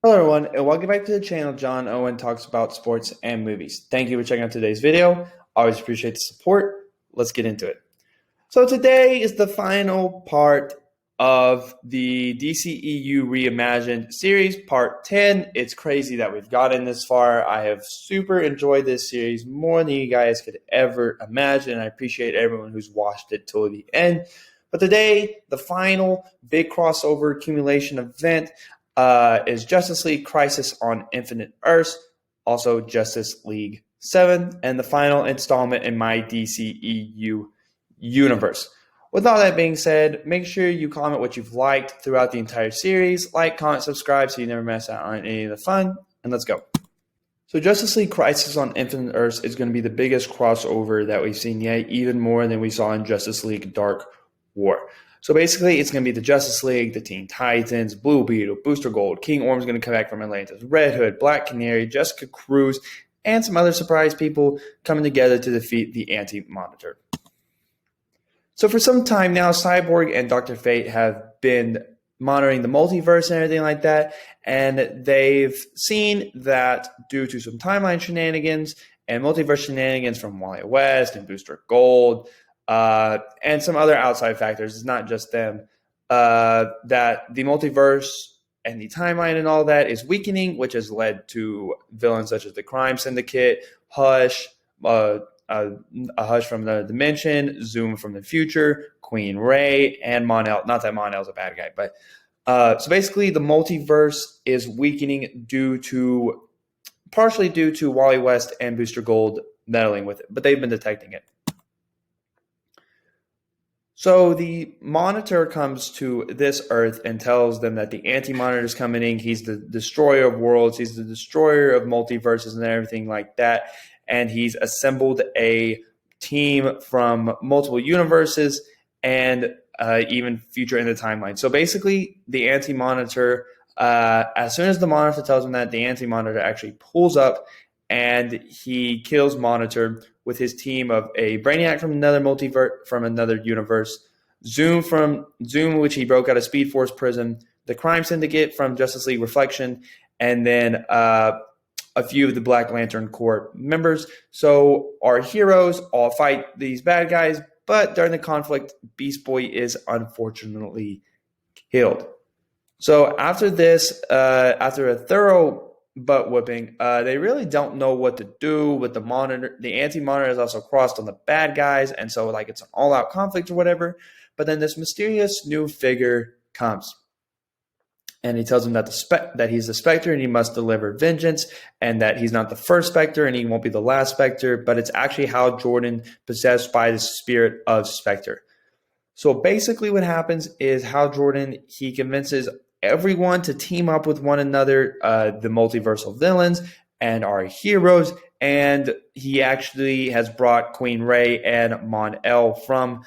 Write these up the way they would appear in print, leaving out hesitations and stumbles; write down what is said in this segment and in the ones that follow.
Hello everyone, and welcome back to the channel. John Owen talks about sports and movies. Thank you for checking out today's video. Always appreciate the support. Let's get into it. So today is the final part of the DCEU Reimagined series, part 10. It's crazy that we've gotten this far. I have super enjoyed this series more than you guys could ever imagine. I appreciate everyone who's watched it till the end. But today, the final big crossover accumulation event is Justice League Crisis on Infinite Earths, also Justice League 7, and the final installment in my DCEU universe. With all that being said, make sure you comment what you've liked throughout the entire series. Like, comment, subscribe so you never miss out on any of the fun, and let's go. So Justice League Crisis on Infinite Earths is going to be the biggest crossover that we've seen yet, even more than we saw in Justice League Dark War. So basically, it's going to be the Justice League, the Teen Titans, Blue Beetle, Booster Gold, King Orm's going to come back from Atlantis, Red Hood, Black Canary, Jessica Cruz, and some other surprise people coming together to defeat the Anti-Monitor. So for some time now, Cyborg and Dr. Fate have been monitoring the multiverse and everything like that, and they've seen that due to some timeline shenanigans and multiverse shenanigans from Wally West and Booster Gold, and some other outside factors, it's not just them, that the multiverse and the timeline and all that is weakening, which has led to villains such as the Crime Syndicate, Hush, a Hush from another dimension, Zoom from the future, Queen Ray, and Mon-El. Not that Mon-El's a bad guy, but so basically the multiverse is weakening partially due to Wally West and Booster Gold meddling with it, but they've been detecting it. So the Monitor comes to this Earth and tells them that the Anti-Monitor is coming in. He's the destroyer of worlds. He's the destroyer of multiverses and everything like that. And he's assembled a team from multiple universes and even future in the timeline. So basically, the Anti-Monitor, as soon as the Monitor tells him that, the Anti-Monitor actually pulls up and he kills Monitor with his team of a Brainiac from another multiverse, from another universe, Zoom, which he broke out of Speed Force prison, the Crime Syndicate from Justice League Reflection, and then a few of the Black Lantern Corps members. So our heroes all fight these bad guys, but during the conflict, Beast Boy is unfortunately killed. So after this, after a thorough butt whipping, they really don't know what to do with the Monitor. The Anti-Monitor is also crossed on the bad guys, and so it's an all-out conflict or whatever. But then this mysterious new figure comes, and he tells him that that he's the Spectre and he must deliver vengeance, and that he's not the first Spectre and he won't be the last Spectre, but it's actually Hal Jordan possessed by the spirit of Spectre. So basically what happens is Hal Jordan, he convinces everyone to team up with one another, the multiversal villains and our heroes, and he actually has brought Queen Ray and Mon-El from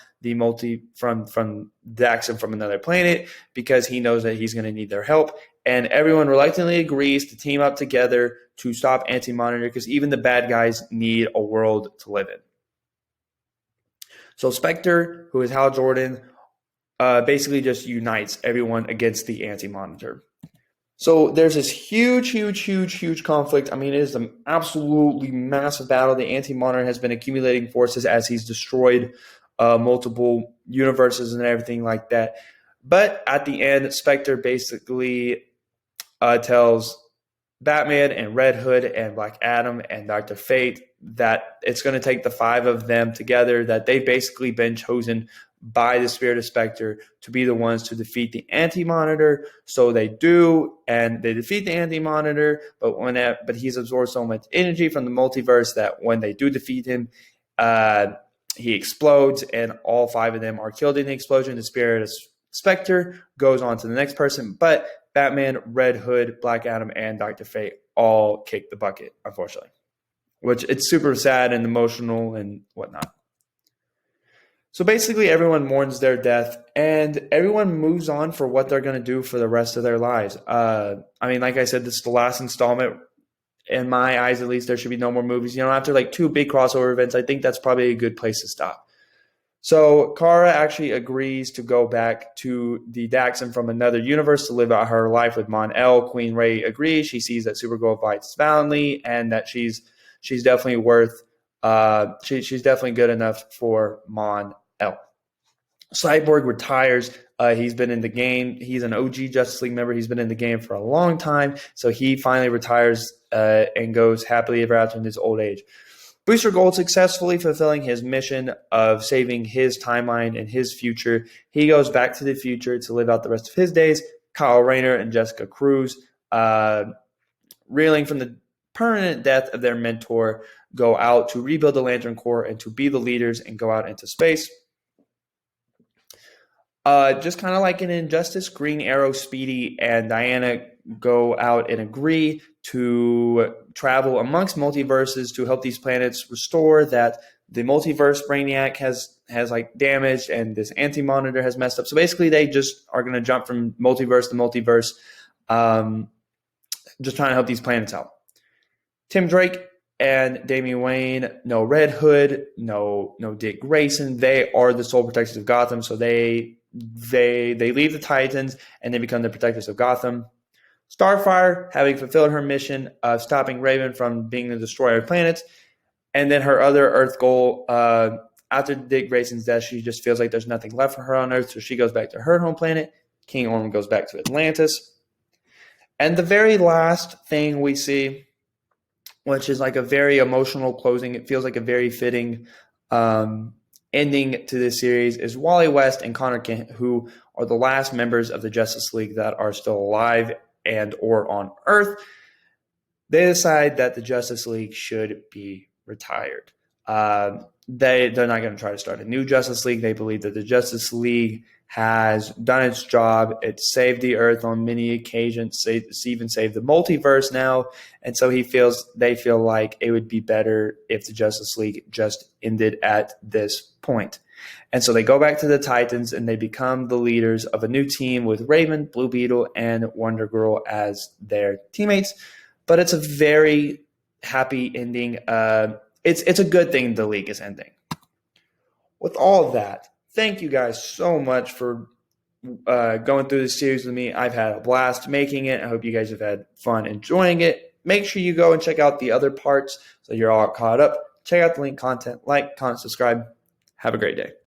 from Daxon from another planet because he knows that he's going to need their help, and everyone reluctantly agrees to team up together to stop Anti-Monitor because even the bad guys need a world to live in. So Spectre, who is Hal Jordan, basically just unites everyone against the Anti-Monitor. So there's this huge conflict. I mean, it is an absolutely massive battle. The Anti-Monitor has been accumulating forces as he's destroyed multiple universes and everything like that. But at the end, Spectre basically tells Batman and Red Hood and Black Adam and Dr. Fate that it's going to take the five of them together, that they've basically been chosen by the Spirit of Spectre to be the ones to defeat the Anti-Monitor. So they do, and they defeat the Anti-Monitor, but he's absorbed so much energy from the multiverse that when they do defeat him, he explodes, and all five of them are killed in the explosion. The Spirit of Spectre goes on to the next person, but Batman, Red Hood, Black Adam, and Dr. Fate all kick the bucket, unfortunately, which it's super sad and emotional and whatnot. So basically, everyone mourns their death, and everyone moves on for what they're going to do for the rest of their lives. I mean, like I said, this is the last installment. In my eyes, at least, there should be no more movies. After 2 big crossover events, I think that's probably a good place to stop. So Kara actually agrees to go back to the Daxon from another universe to live out her life with Mon-El. Queen Rey agrees. She sees that Supergirl fights valiantly and that she's definitely worth. She's definitely good enough for Mon-El. Cyborg retires. He's been in the game. He's an OG Justice League member. He's been in the game for a long time. So he finally retires and goes happily ever after in his old age. Booster Gold successfully fulfilling his mission of saving his timeline and his future. He goes back to the future to live out the rest of his days. Kyle Rayner and Jessica Cruz, reeling from the permanent death of their mentor, go out to rebuild the Lantern Corps and to be the leaders and go out into space. Just kind of like in Injustice, Green Arrow, Speedy, and Diana go out and agree to travel amongst multiverses to help these planets restore that the multiverse Brainiac has like damaged and this anti-monitor has messed up. So basically they just are going to jump from multiverse to multiverse, just trying to help these planets out. Tim Drake and Damian Wayne, no Red Hood, no Dick Grayson. They are the sole protectors of Gotham. So they leave the Titans and they become the protectors of Gotham. Starfire, having fulfilled her mission of stopping Raven from being the destroyer of planets, and then her other Earth goal, after Dick Grayson's death, she just feels like there's nothing left for her on Earth, so she goes back to her home planet. King Orm goes back to Atlantis. And the very last thing we see, which is like a very emotional closing, it feels like a very fitting ending to this series, is Wally West and Connor Kent, who are the last members of the Justice League that are still alive and or on Earth. They decide that the Justice League should be retired. They're not going to try to start a new Justice League. They believe that the Justice League has done its job. It's saved the Earth on many occasions. It's even saved the multiverse now. And so they feel like it would be better if the Justice League just ended at this point. And so they go back to the Titans and they become the leaders of a new team with Raven, Blue Beetle, and Wonder Girl as their teammates. But it's a very happy ending. It's a good thing the league is ending. With all of that, thank you guys so much for going through this series with me. I've had a blast making it. I hope you guys have had fun enjoying it. Make sure you go and check out the other parts so you're all caught up. Check out the link content, like, comment, subscribe. Have a great day.